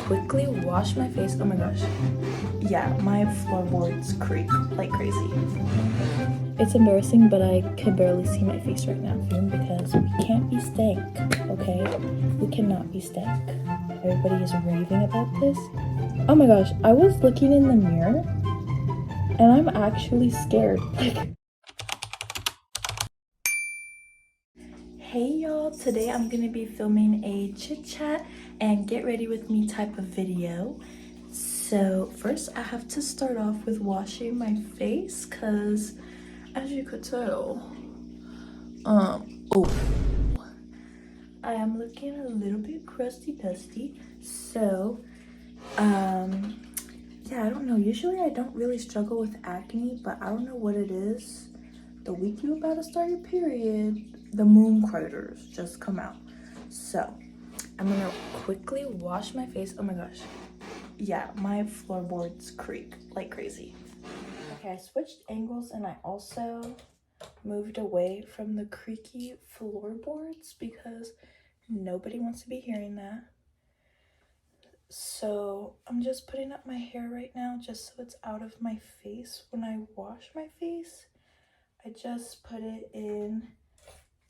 quickly wash my face. Oh my gosh. Yeah, my floorboards creak like crazy. It's embarrassing, but I can barely see my face right now because we can't be stank, okay? We cannot be stank. Everybody is raving about this. Oh my gosh, I was looking in the mirror and I'm actually scared. Hey y'all, today I'm gonna be filming a chit chat and get ready with me type of video. So first I have to start off with washing my face because as you could tell, I am looking a little bit crusty dusty. So yeah, I don't know, usually I don't really struggle with acne, but I don't know what it is. The week you about to start your period, the moon craters just come out. So I'm gonna quickly wash my face. Oh my gosh. Yeah, my floorboards creak like crazy. Okay, I switched angles and I also moved away from the creaky floorboards because nobody wants to be hearing that. So I'm just putting up my hair right now just so it's out of my face. When I wash my face, I just put it in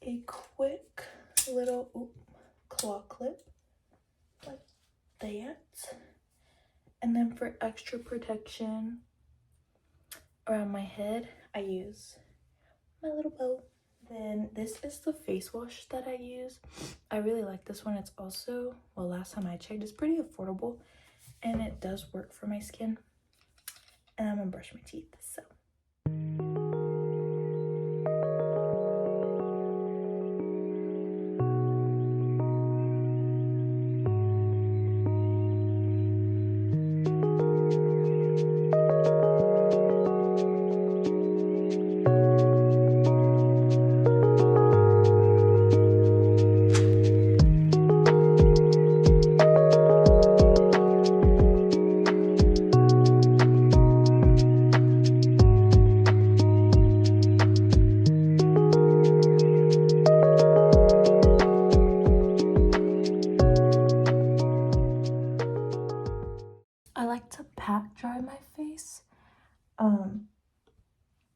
a quick little claw clip like that. And then for extra protection around my head, I use my little bow. Then this is the face wash that I use. I really like this one. It's also, well, last time I checked, it's pretty affordable and it does work for my skin. And I'm gonna brush my teeth, so. I like to pat dry my face,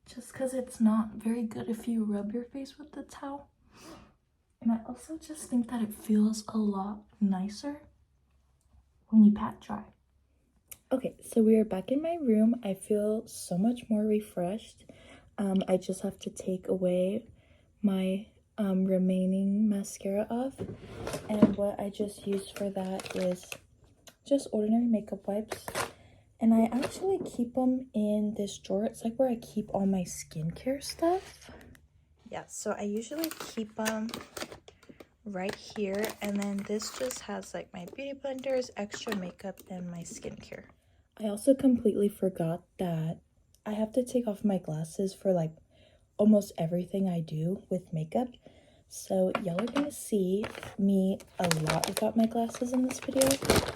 just because it's not very good if you rub your face with the towel. And I also just think that it feels a lot nicer when you pat dry. Okay, so we are back in my room. I feel so much more refreshed. I just have to take away my remaining mascara off. And what I just used for that is just ordinary makeup wipes. And I actually keep them in this drawer. It's like where I keep all my skincare stuff. Yeah, so I usually keep them right here. And then this just has like my beauty blenders, extra makeup, and my skincare. I also completely forgot that I have to take off my glasses for like almost everything I do with makeup. So y'all are gonna see me a lot without my glasses in this video.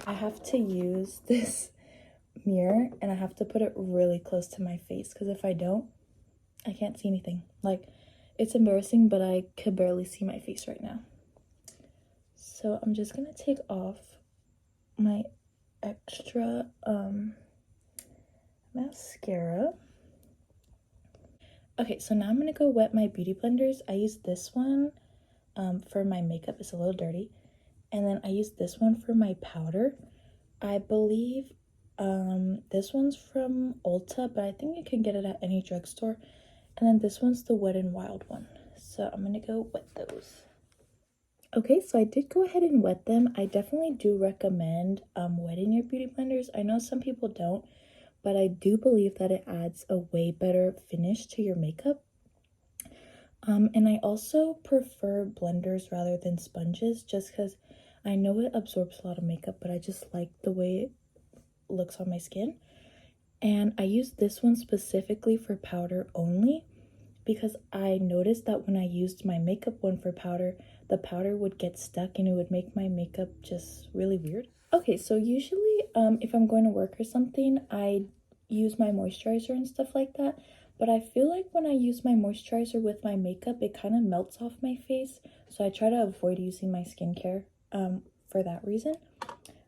I have to use this mirror and I have to put it really close to my face because if I don't, I can't see anything. Like, it's embarrassing, but I could barely see my face right now. So I'm just gonna take off my extra mascara. Okay, so now I'm gonna go wet my beauty blenders. I use this one for my makeup. It's a little dirty. And then I use this one for my powder. I believe this one's from Ulta, but I think you can get it at any drugstore. And then this one's the Wet n Wild one. So I'm gonna go wet those. Okay, so I did go ahead and wet them. I definitely do recommend wetting your beauty blenders. I know some people don't, but I do believe that it adds a way better finish to your makeup. And I also prefer blenders rather than sponges just because I know it absorbs a lot of makeup, but I just like the way it looks on my skin. And I use this one specifically for powder only because I noticed that when I used my makeup one for powder, the powder would get stuck and it would make my makeup just really weird. Okay, so usually if I'm going to work or something, I use my moisturizer and stuff like that. But I feel like when I use my moisturizer with my makeup, it kind of melts off my face. So I try to avoid using my skincare for that reason.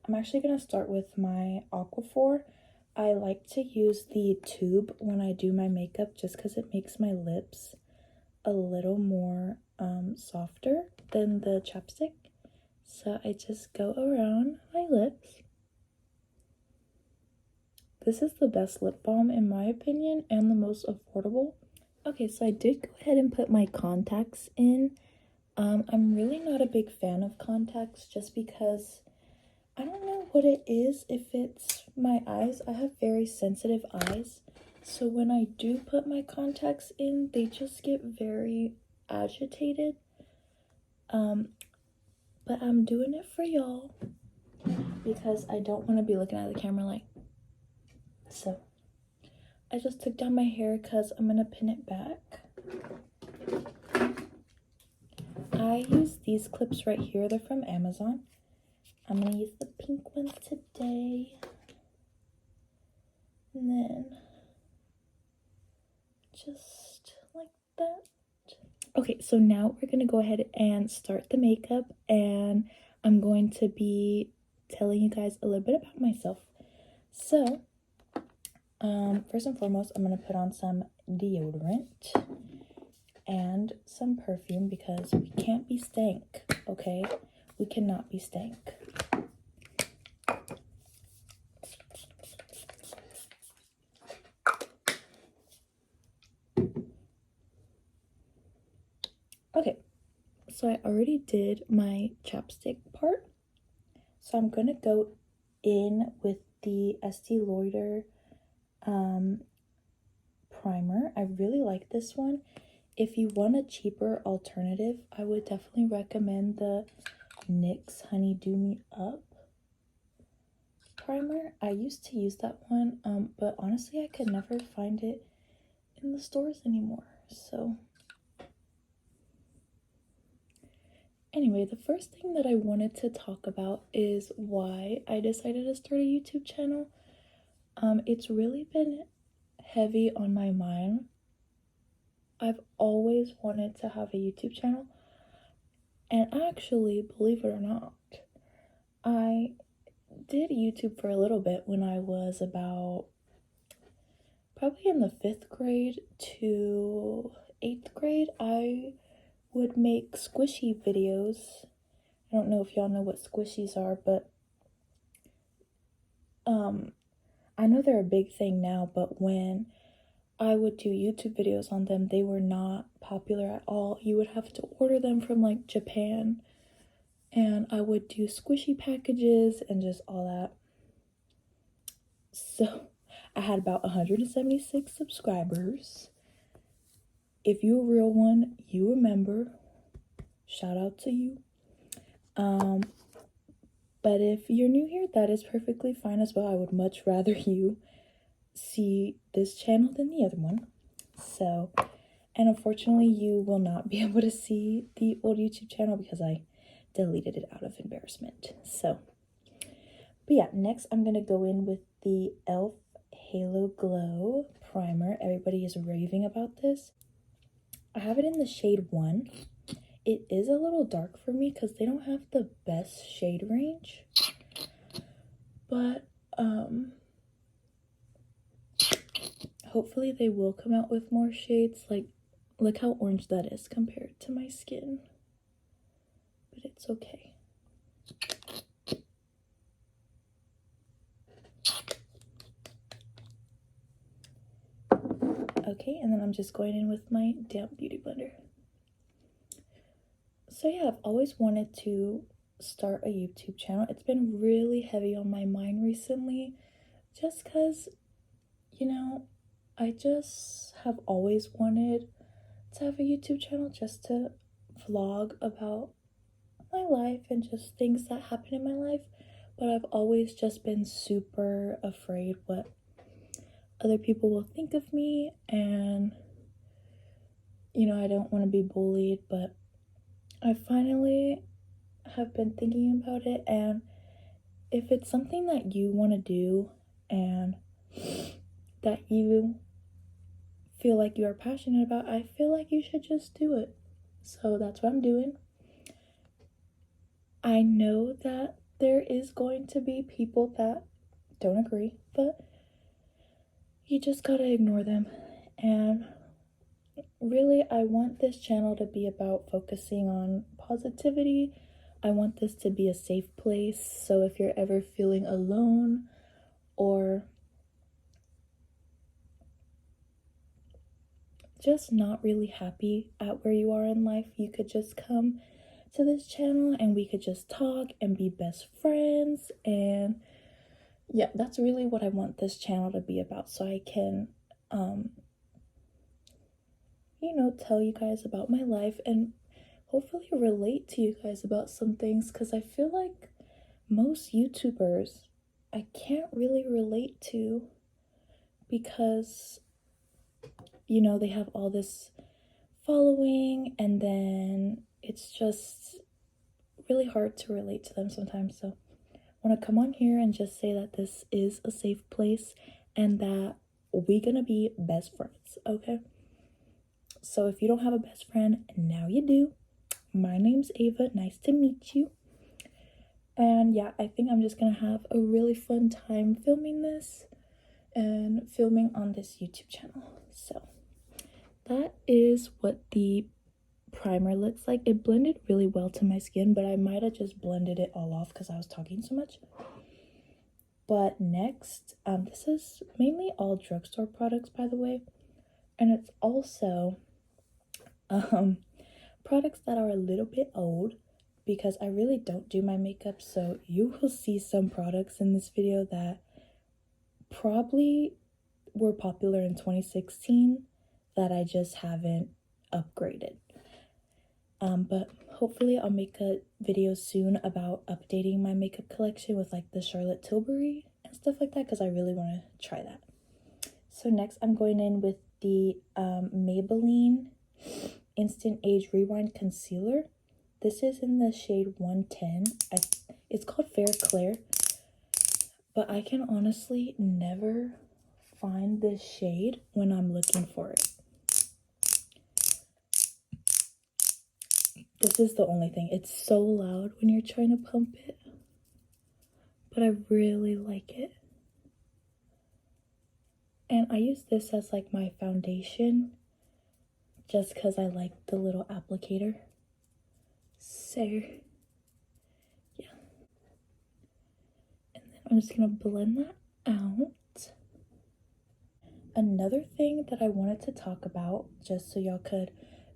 I'm actually going to start with my Aquaphor. I like to use the tube when I do my makeup just because it makes my lips a little more softer than the chapstick. So I just go around my lips. This is the best lip balm in my opinion and the most affordable. Okay, so I did go ahead and put my contacts in. I'm really not a big fan of contacts just because I don't know what it is, if it's my eyes. I have very sensitive eyes. So when I do put my contacts in, they just get very agitated. But I'm doing it for y'all because I don't want to be looking at the camera like so. I just took down my hair because I'm going to pin it back. I use these clips right here. They're from Amazon. I'm going to use the pink ones today. And then just like that. Okay, so now we're going to go ahead and start the makeup. And I'm going to be telling you guys a little bit about myself. So, first and foremost, I'm going to put on some deodorant and some perfume because we can't be stank, okay? We cannot be stank. Okay, so I already did my chapstick part. So I'm going to go in with the Estee Lauder primer. I really like this one. If you want a cheaper alternative, I would definitely recommend the NYX Honey Do Me Up primer. I used to use that one, but honestly I could never find it in the stores anymore. So anyway, the first thing that I wanted to talk about is why I decided to start a YouTube channel. It's really been heavy on my mind. I've always wanted to have a YouTube channel, and actually, believe it or not, I did YouTube for a little bit when I was about probably in the 5th grade to 8th grade. I would make squishy videos. I don't know if y'all know what squishies are, but I know they're a big thing now, but when I would do YouTube videos on them, they were not popular at all. You would have to order them from like Japan, and I would do squishy packages and just all that. So I had about 176 subscribers. If you're a real one, you remember. Shout out to you. But if you're new here, that is perfectly fine as well. I would much rather you see this channel than the other one. So, and unfortunately, you will not be able to see the old YouTube channel because I deleted it out of embarrassment. So, but yeah, next I'm going to go in with the e.l.f. Halo Glow Primer. Everybody is raving about this. I have it in the shade 1. It is a little dark for me because they don't have the best shade range. But, hopefully they will come out with more shades. Like, look how orange that is compared to my skin. But it's okay. Okay, and then I'm just going in with my damp beauty blender. So yeah, I've always wanted to start a YouTube channel. It's been really heavy on my mind recently just because, you know, I just have always wanted to have a YouTube channel just to vlog about my life and just things that happen in my life. But I've always just been super afraid what other people will think of me, and you know, I don't want to be bullied, but I finally have been thinking about it, and if it's something that you want to do and that you feel like you are passionate about, I feel like you should just do it. So that's what I'm doing. I know that there is going to be people that don't agree, but you just gotta ignore them. And really, I want this channel to be about focusing on positivity. I want this to be a safe place, so if you're ever feeling alone or just not really happy at where you are in life, you could just come to this channel and we could just talk and be best friends. And yeah, that's really what I want this channel to be about, so I can you know, tell you guys about my life and hopefully relate to you guys about some things, because I feel like most YouTubers I can't really relate to, because you know, they have all this following and then it's just really hard to relate to them sometimes. So I want to come on here and just say that this is a safe place and that we're gonna be best friends, okay? So if you don't have a best friend, now you do. My name's Ava, nice to meet you. And yeah, I think I'm just gonna have a really fun time filming this and filming on this YouTube channel. So that is what the primer looks like. It blended really well to my skin, but I might have just blended it all off because I was talking so much. But next, this is mainly all drugstore products, by the way, and it's also products that are a little bit old because I really don't do my makeup, so you will see some products in this video that probably were popular in 2016 that I just haven't upgraded. But hopefully I'll make a video soon about updating my makeup collection with like the Charlotte Tilbury and stuff like that, because I really want to try that. So next I'm going in with the Maybelline Instant Age Rewind Concealer. This is in the shade 110. It's called Fair Claire, but I can honestly never find this shade when I'm looking for it. This is the only thing. It's so loud when you're trying to pump it, but I really like it. And I use this as like my foundation just because I like the little applicator. So yeah. And then I'm just gonna blend that out. Another thing that I wanted to talk about, just so y'all could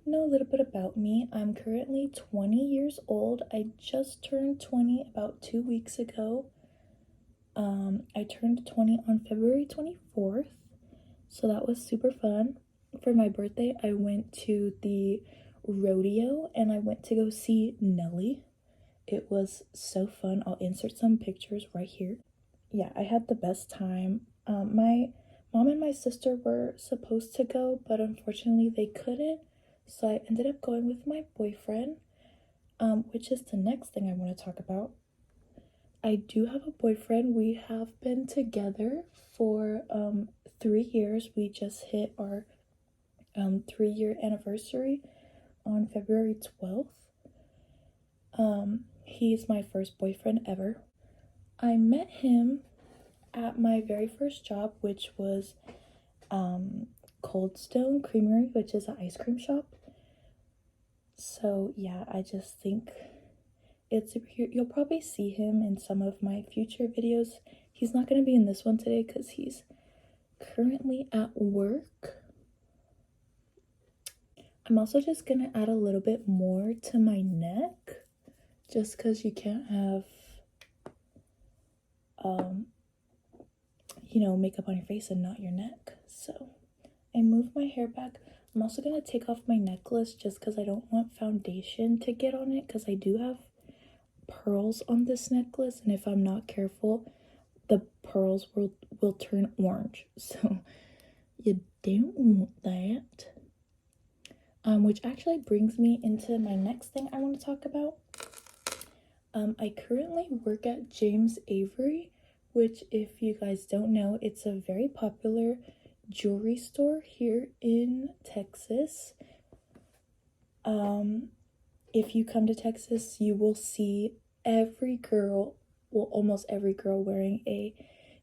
know a little bit about me, I'm currently 20 years old. I just turned 20 about 2 weeks ago. I turned 20 on February 24th, so that was super fun. For my birthday, I went to the rodeo and I went to go see Nelly. It was so fun. I'll insert some pictures right here. Yeah, I had the best time. My mom and my sister were supposed to go, but unfortunately they couldn't, so I ended up going with my boyfriend, which is the next thing I want to talk about. I do have a boyfriend. We have been together for 3 years. We just hit our 3-year anniversary on February 12th. He's my first boyfriend ever. I met him at my very first job, which was Cold Stone Creamery, which is an ice cream shop. So yeah, I just think it's super cute. You'll probably see him in some of my future videos. He's not going to be in this one today because he's currently at work. I'm also just going to add a little bit more to my neck, just because you can't have you know, makeup on your face and not your neck. So I moved my hair back. I'm also going to take off my necklace just because I don't want foundation to get on it, because I do have pearls on this necklace, and if I'm not careful, the pearls will turn orange, so you don't want that. Which actually brings me into my next thing I want to talk about. I currently work at James Avery, which, if you guys don't know, it's a very popular jewelry store here in Texas. If you come to Texas, you will see every girl well, almost every girl wearing a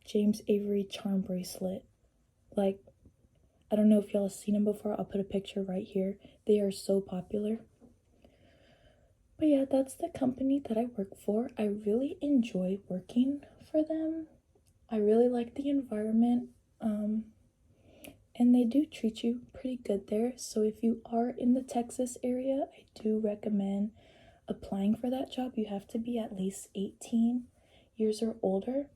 James Avery charm bracelet. Like, I don't know if y'all have seen them before. I'll put a picture right here. They are so popular. But yeah, that's the company that I work for. I really enjoy working for them. I really like the environment. And they do treat you pretty good there. So if you are in the Texas area, I do recommend applying for that job. You have to be at least 18 years or older.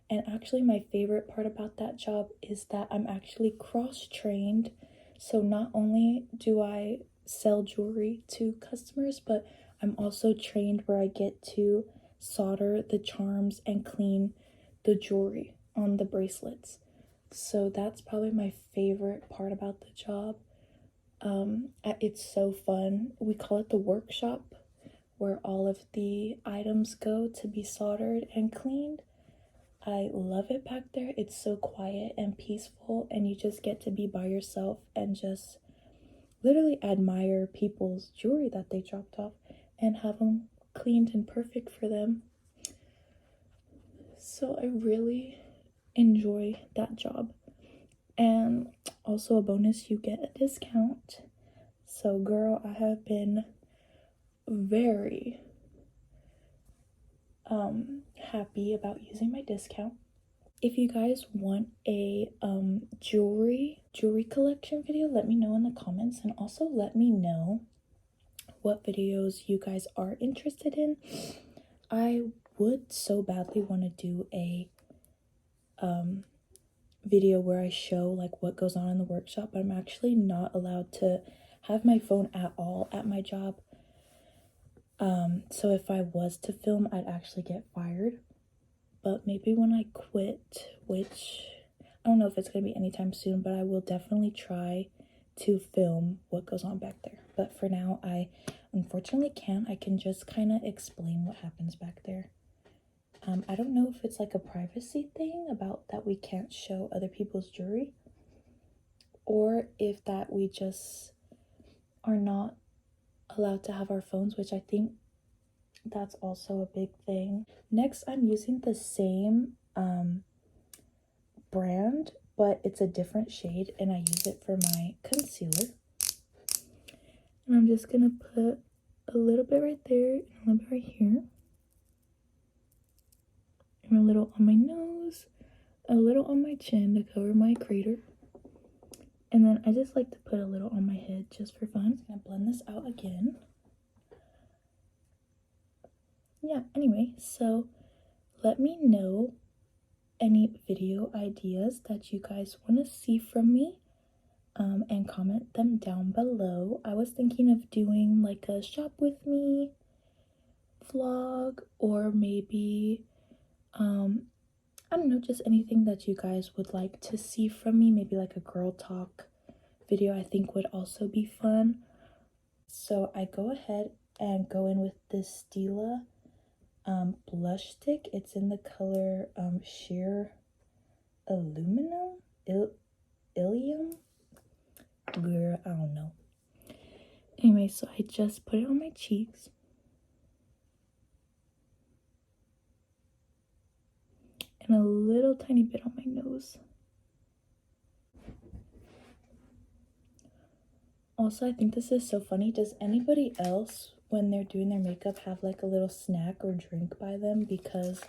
And actually, my favorite part about that job is that I'm actually cross-trained. So not only do I sell jewelry to customers, but I'm also trained where I get to solder the charms and clean the jewelry on the bracelets. So that's probably my favorite part about the job. It's so fun. We call it the workshop, where all of the items go to be soldered and cleaned. I love it back there. It's so quiet and peaceful, and you just get to be by yourself and just literally admire people's jewelry that they dropped off and have them cleaned and perfect for them. So I really enjoy that job. And also a bonus, you get a discount. So girl, I have been very happy about using my discount. If you guys want a jewelry collection video, let me know in the comments, and also let me know what videos you guys are interested in. I would so badly want to do a video where I show like what goes on in the workshop, but I'm actually not allowed to have my phone at all at my job. So if I was to film, I'd actually get fired. But maybe when I quit, which I don't know if it's going to be anytime soon, but I will definitely try to film what goes on back there. But for now, I unfortunately can't. I can just kind of explain what happens back there. I don't know if it's like a privacy thing about that we can't show other people's jewelry, or if that we just are not allowed to have our phones, which I think that's also a big thing. Next, I'm using the same brand, but it's a different shade, and I use it for my concealer. And I'm just gonna put a little bit right there and a little bit right here, and a little on my nose, a little on my chin to cover my crater, and then I just like to put a little on my head just for fun. I'm gonna blend this out again. Yeah, anyway, so let me know any video ideas that you guys want to see from me, and comment them down below. I was thinking of doing like a shop with me vlog, or maybe I don't know, just anything that you guys would like to see from me. Maybe like a girl talk video I think would also be fun. So I go ahead and go in with this Stila blush stick. It's in the color sheer aluminum, ilium. Girl, I don't know. Anyway, so I just put it on my cheeks. And a little tiny bit on my nose. Also, I think this is so funny. Does anybody else, when they're doing their makeup, have like a little snack or drink by them? Because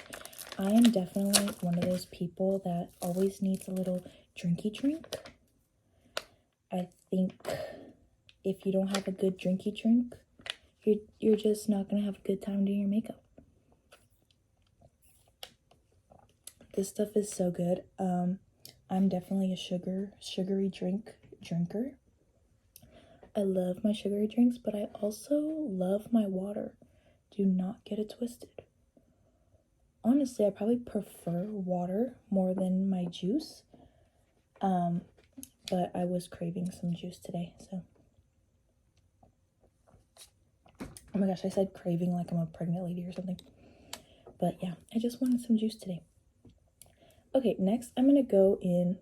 I am definitely one of those people that always needs a little drinky drink. I think if you don't have a good drinky drink, you're just not gonna have a good time doing your makeup. This stuff is so good. I'm definitely a sugary drinker. I love my sugary drinks, but I also love my water. Do not get it twisted. Honestly, I probably prefer water more than my juice. But I was craving some juice today, so. Oh my gosh, I said craving like I'm a pregnant lady or something. But yeah, I just wanted some juice today. Okay, next I'm gonna go in.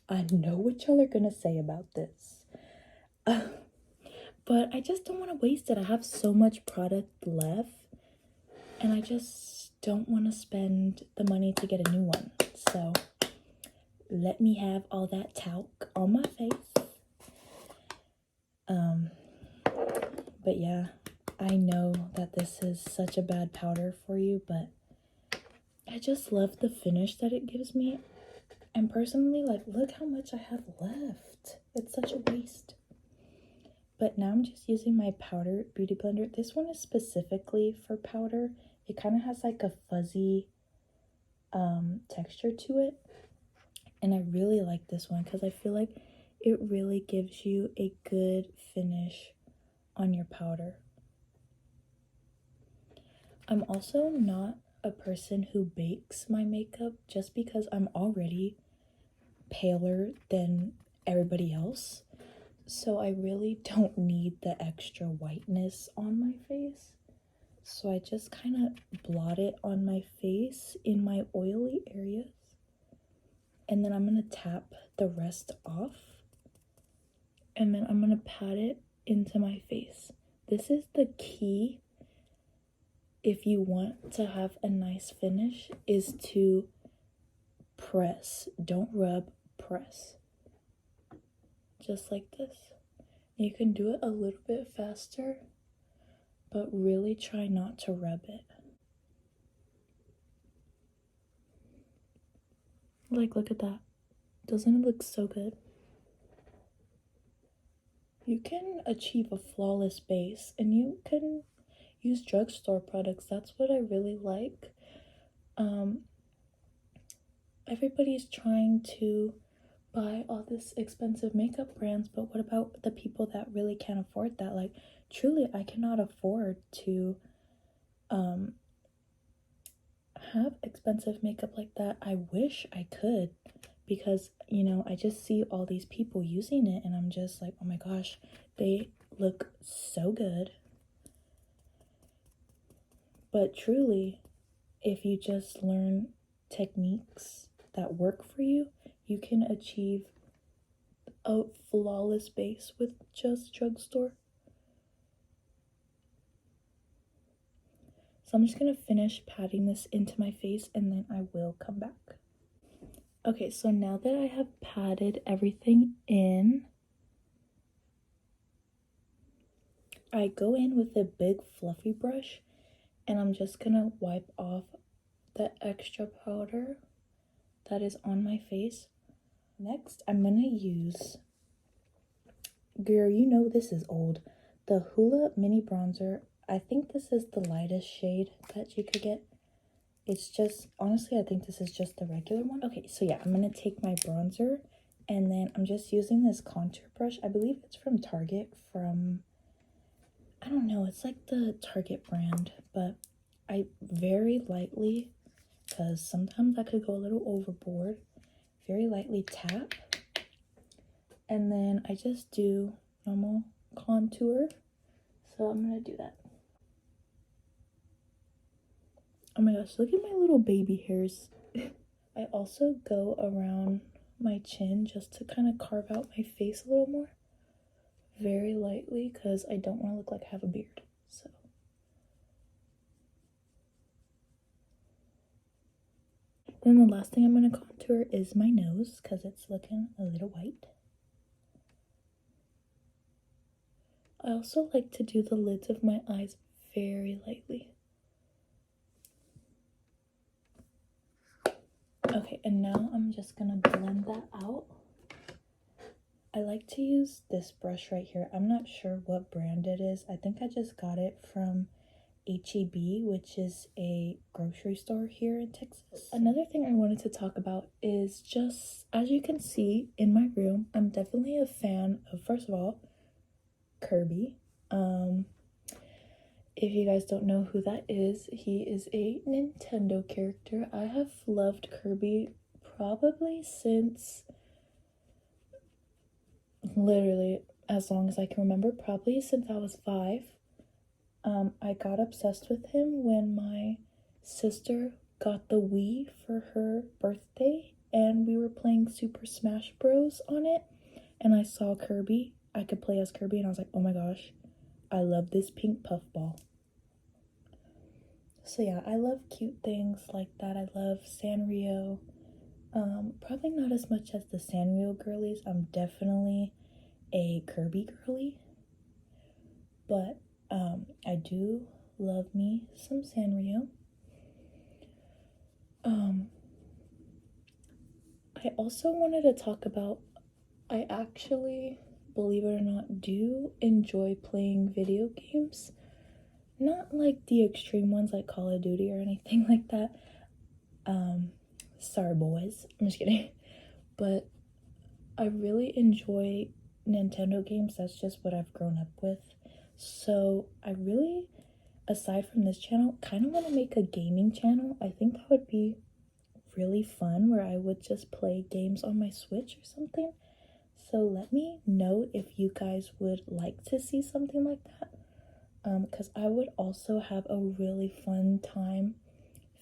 I know what y'all are gonna say about this. But I just don't want to waste it. I have so much product left. and I just don't want to spend the money to get a new one. So let me have all that talc on my face. But yeah, I know that this is such a bad powder for you, but I just love the finish that it gives me. And personally, like, look how much I have left. It's such a waste. But now I'm just using my powder beauty blender. This one is specifically for powder. It kind of has like a fuzzy texture to it. And I really like this one because I feel like it really gives you a good finish on your powder. I'm also not a person who bakes my makeup just because I'm already paler than everybody else. So I really don't need the extra whiteness on my face. So I just kind of blot it on my face in my oily areas. And then I'm going to tap the rest off. And then I'm going to pat it into my face. This is the key if you want to have a nice finish, is to press. Don't rub, press. Just like this. You can do it a little bit faster, but really try not to rub it. Like, look at that. Doesn't it look so good? You can achieve a flawless base, and you can use drugstore products. That's what I really like. Everybody's trying to buy all this expensive makeup brands, but what about the people that really can't afford that? Like, truly, I cannot afford to have expensive makeup like that. I wish I could, because, you know, I just see all these people using it and I'm just like, oh my gosh, they look so good. But truly, if you just learn techniques that work for you, you can achieve a flawless base with just drugstore. So I'm just gonna finish patting this into my face and then I will come back. Okay, so now that I have patted everything in, I go in with a big fluffy brush and I'm just gonna wipe off the extra powder that is on my face. Next, I'm gonna use, girl, you know this is old, the Hoola Mini Bronzer. I think this is the lightest shade that you could get. It's just, honestly, I think this is just the regular one. Okay, so yeah, I'm gonna take my bronzer and then I'm just using this contour brush. I believe it's from Target, from, I don't know, it's like the Target brand, but I very lightly, because sometimes I could go a little overboard, very lightly tap, and then I just do normal contour. So I'm gonna do that. Oh my gosh, look at my little baby hairs. I also go around my chin just to kind of carve out my face a little more. Very lightly, because I don't want to look like I have a beard. So then the last thing I'm going to contour is my nose, because it's looking a little white. I also like to do the lids of my eyes very lightly. Okay, and now I'm just gonna blend that out. I like to use this brush right here. I'm not sure what brand it is. I think I just got it from HEB, which is a grocery store here in Texas. Another thing I wanted to talk about is just, as you can see in my room, I'm definitely a fan of, first of all, Kirby. If you guys don't know who that is, he is a Nintendo character. I have loved Kirby probably since, literally as long as I can remember, probably since I was 5. I got obsessed with him when my sister got the Wii for her birthday and we were playing Super Smash Bros on it, and I saw Kirby. I could play as Kirby and I was like, oh my gosh, I love this pink puffball. So yeah, I love cute things like that. I love Sanrio. Probably not as much as the Sanrio girlies. I'm definitely a Kirby girly. But I do love me some Sanrio. I also wanted to talk about, I actually, believe it or not, do enjoy playing video games. Not like the extreme ones like Call of Duty or anything like that. Sorry boys, I'm just kidding. But I really enjoy Nintendo games. That's just what I've grown up with. So I really, aside from this channel, kind of want to make a gaming channel. I think that would be really fun, where I would just play games on my Switch or something. So let me know if you guys would like to see something like that, because I would also have a really fun time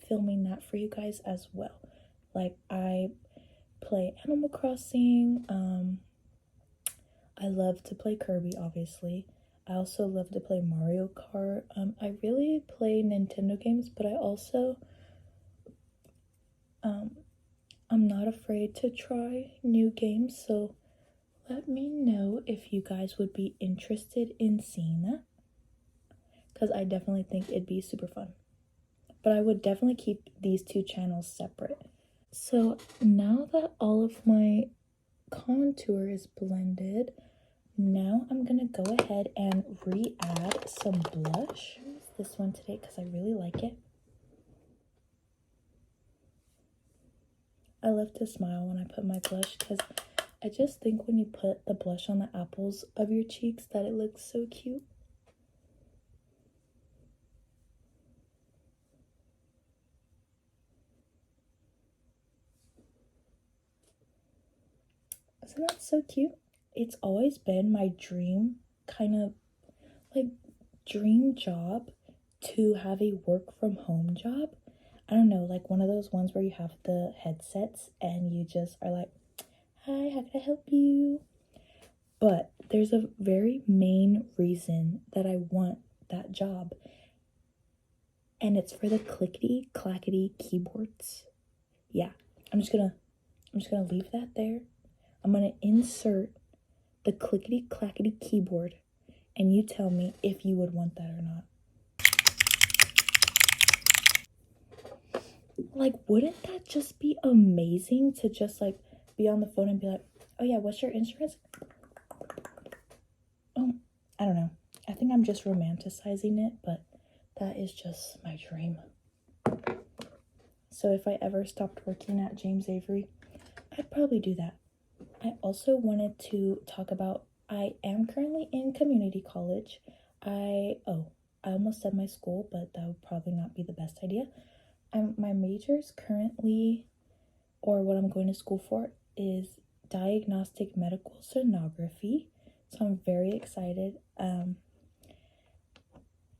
filming that for you guys as well. Like, I play Animal Crossing, I love to play Kirby, obviously. I also love to play Mario Kart. I really play Nintendo games, but I also I'm not afraid to try new games, so let me know if you guys would be interested in seeing that, because I definitely think it'd be super fun. But I would definitely keep these two channels separate. So now that all of my contour is blended, now I'm gonna go ahead and re-add some blush. I use this one today because I really like it. I love to smile when I put my blush because I just think when you put the blush on the apples of your cheeks that it looks so cute. Isn't that so cute? It's always been my dream, kind of like dream job, to have a work from home job. I don't know, like one of those ones where you have the headsets and you just are like, hi, how can I help you? But there's a very main reason that I want that job, and it's for the clickety clackety keyboards. Yeah, I'm just gonna leave that there. I'm gonna insert the clickety clackety keyboard, and you tell me if you would want that or not. Like, wouldn't that just be amazing to just like be on the phone and be like, oh yeah, what's your insurance? Oh, I don't know. I think I'm just romanticizing it, but that is just my dream. So if I ever stopped working at James Avery, I'd probably do that. I also wanted to talk about, I am currently in community college. I almost said my school, but that would probably not be the best idea. My major is currently, or what I'm going to school for, is diagnostic medical sonography. So I'm very excited.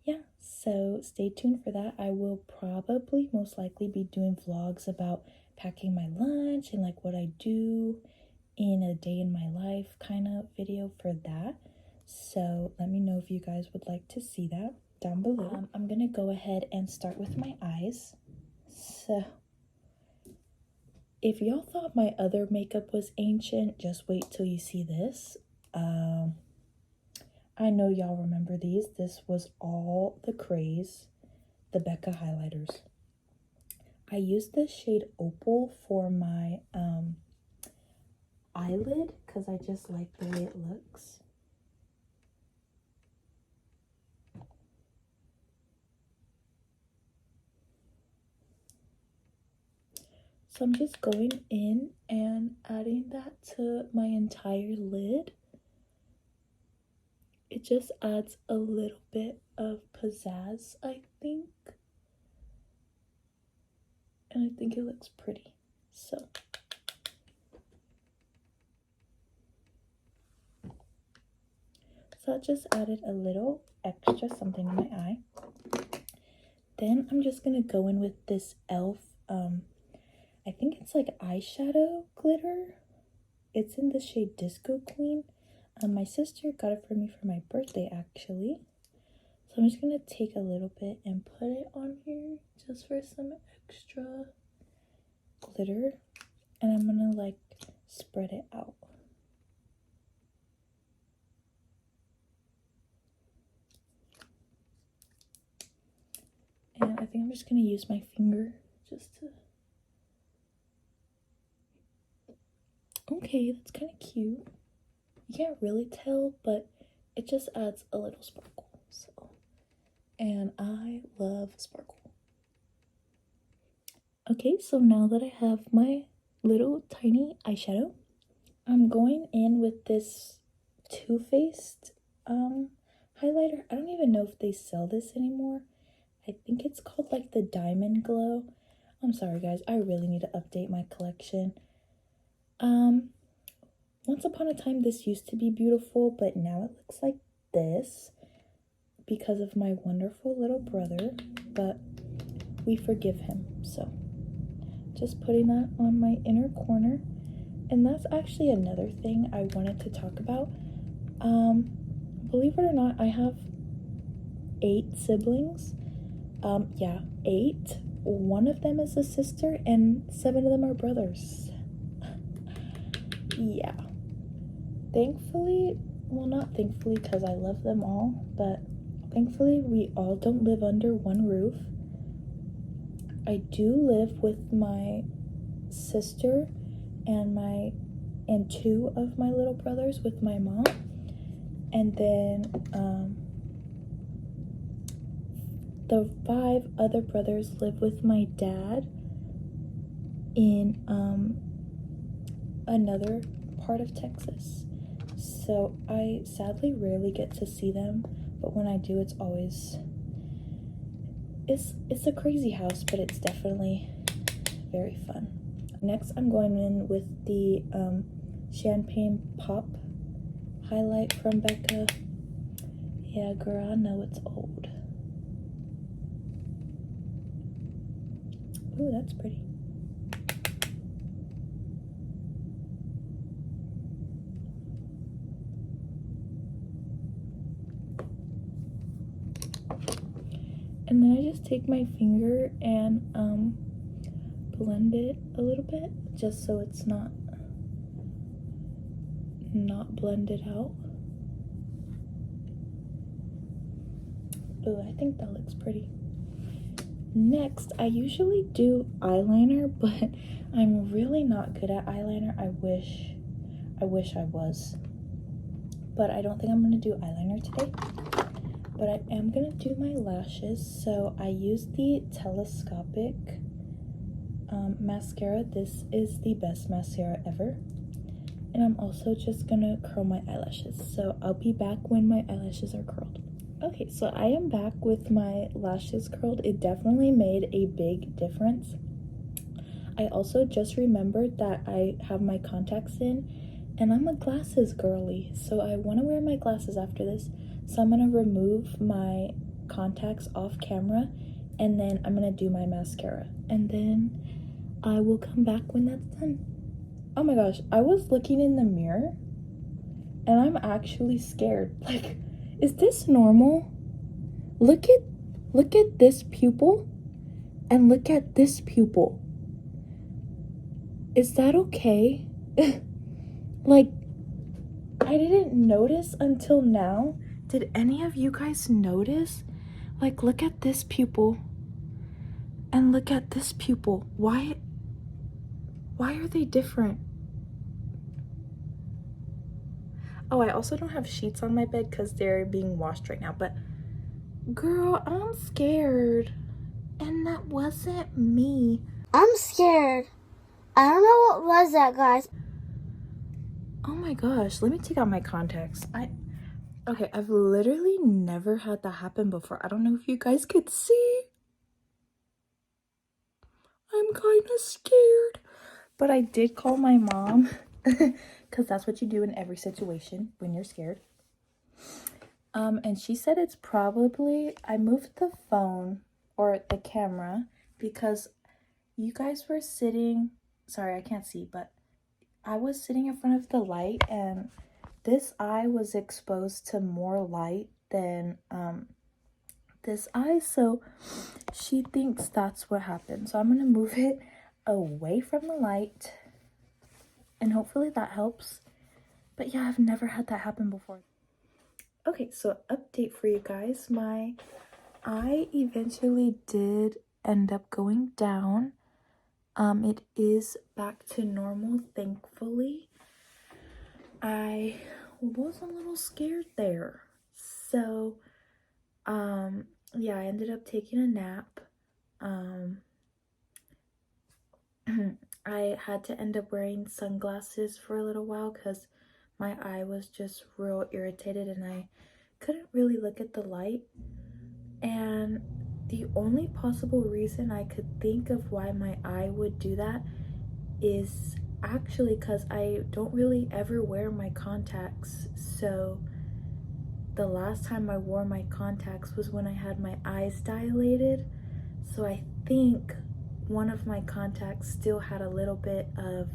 Yeah, so stay tuned for that. I will probably most likely be doing vlogs about packing my lunch and like what I do in a day in my life kind of video for that. So let me know if you guys would like to see that down below. I'm gonna go ahead and start with my eyes. So if y'all thought my other makeup was ancient, just wait till you see this. I know y'all remember these. This was all the craze, the Becca highlighters. I used the shade Opal for my eyelid because I just like the way it looks. So I'm just going in and adding that to my entire lid. It just adds a little bit of pizzazz, I think. And I think it looks pretty. So I just added a little extra something in my eye. Then I'm just gonna go in with this e.l.f. I think it's like eyeshadow glitter. It's in the shade Disco Queen. My sister got it for me for my birthday, actually. So So I'm just gonna take a little bit and put it on here just for some extra glitter. And I'm gonna like spread it out. And I think I'm just gonna use my finger just to... Okay, that's kind of cute. You can't really tell, but it just adds a little sparkle. So, and I love sparkle. Okay, so now that I have my little tiny eyeshadow, I'm going in with this Too Faced highlighter. I don't even know if they sell this anymore. I think it's called like the Diamond Glow. I'm sorry guys, I really need to update my collection. Once upon a time this used to be beautiful, but now it looks like this because of my wonderful little brother, but we forgive him. So just putting that on my inner corner. And that's actually another thing I wanted to talk about. Believe it or not, I have 8 siblings. Yeah, 8. One of them is a sister and 7 of them are brothers. Yeah. Thankfully, well, not thankfully because I love them all, but thankfully we all don't live under one roof. I do live with my sister and 2 of my little brothers with my mom, and then the 5 other brothers live with my dad in another part of Texas. So I sadly rarely get to see them, but when I do, it's always it's a crazy house, but it's definitely very fun. Next, I'm going in with the Champagne Pop highlight from Becca. Yeah, girl, I know it's old. Ooh, that's pretty. And then I just take my finger and blend it a little bit, just so it's not blended out. Ooh, I think that looks pretty. Next, I usually do eyeliner, but I'm really not good at eyeliner. I wish I was. But I don't think I'm gonna do eyeliner today. But I am gonna do my lashes. So I use the telescopic mascara. This is the best mascara ever. And I'm also just gonna curl my eyelashes. So I'll be back when my eyelashes are curled. Okay, so I am back with my lashes curled. It definitely made a big difference. I also just remembered that I have my contacts in, and I'm a glasses girly, so I want to wear my glasses after this. So I'm gonna remove my contacts off camera, and then I'm gonna do my mascara, and then I will come back when that's done. Oh my gosh, I was looking in the mirror and I'm actually scared. Like, is this normal? Look at this pupil and look at this pupil. Is that okay? Like, I didn't notice until now. Did any of you guys notice? Like, look at this pupil and look at this pupil. Why are they different? Oh, I also don't have sheets on my bed because they're being washed right now, but girl, I'm scared. And that wasn't me. I'm scared. I don't know what was that, guys. Oh my gosh, let me take out my contacts. Okay, I've literally never had that happen before. I don't know if you guys could see. I'm kind of scared. But I did call my mom because that's what you do in every situation when you're scared. And she said it's probably, I moved the phone or the camera because you guys were sitting, sorry, I can't see, but I was sitting in front of the light and this eye was exposed to more light than this eye, so she thinks that's what happened. So I'm gonna move it away from the light and hopefully that helps. But yeah, I've never had that happen before. Okay, so update for you guys. My eye eventually did end up going down. It is back to normal, thankfully. I was a little scared there. So, yeah, I ended up taking a nap. I had to end up wearing sunglasses for a little while because my eye was just real irritated and I couldn't really look at the light. And the only possible reason I could think of why my eye would do that is actually because I don't really ever wear my contacts. So the last time I wore my contacts was when I had my eyes dilated. So I think one of my contacts still had a little bit of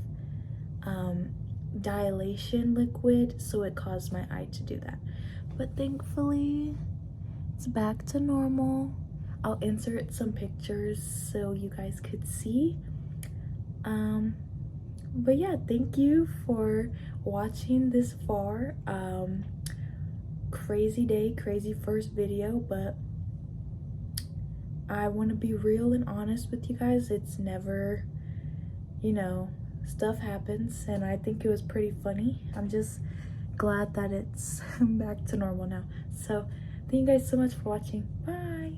dilation liquid, so it caused my eye to do that. But thankfully it's back to normal. I'll insert some pictures so you guys could see. But yeah, thank you for watching this far. Crazy day, crazy first video, but I want to be real and honest with you guys. It's never, you know, stuff happens, and I think it was pretty funny. I'm just glad that it's back to normal now. So thank you guys so much for watching. Bye.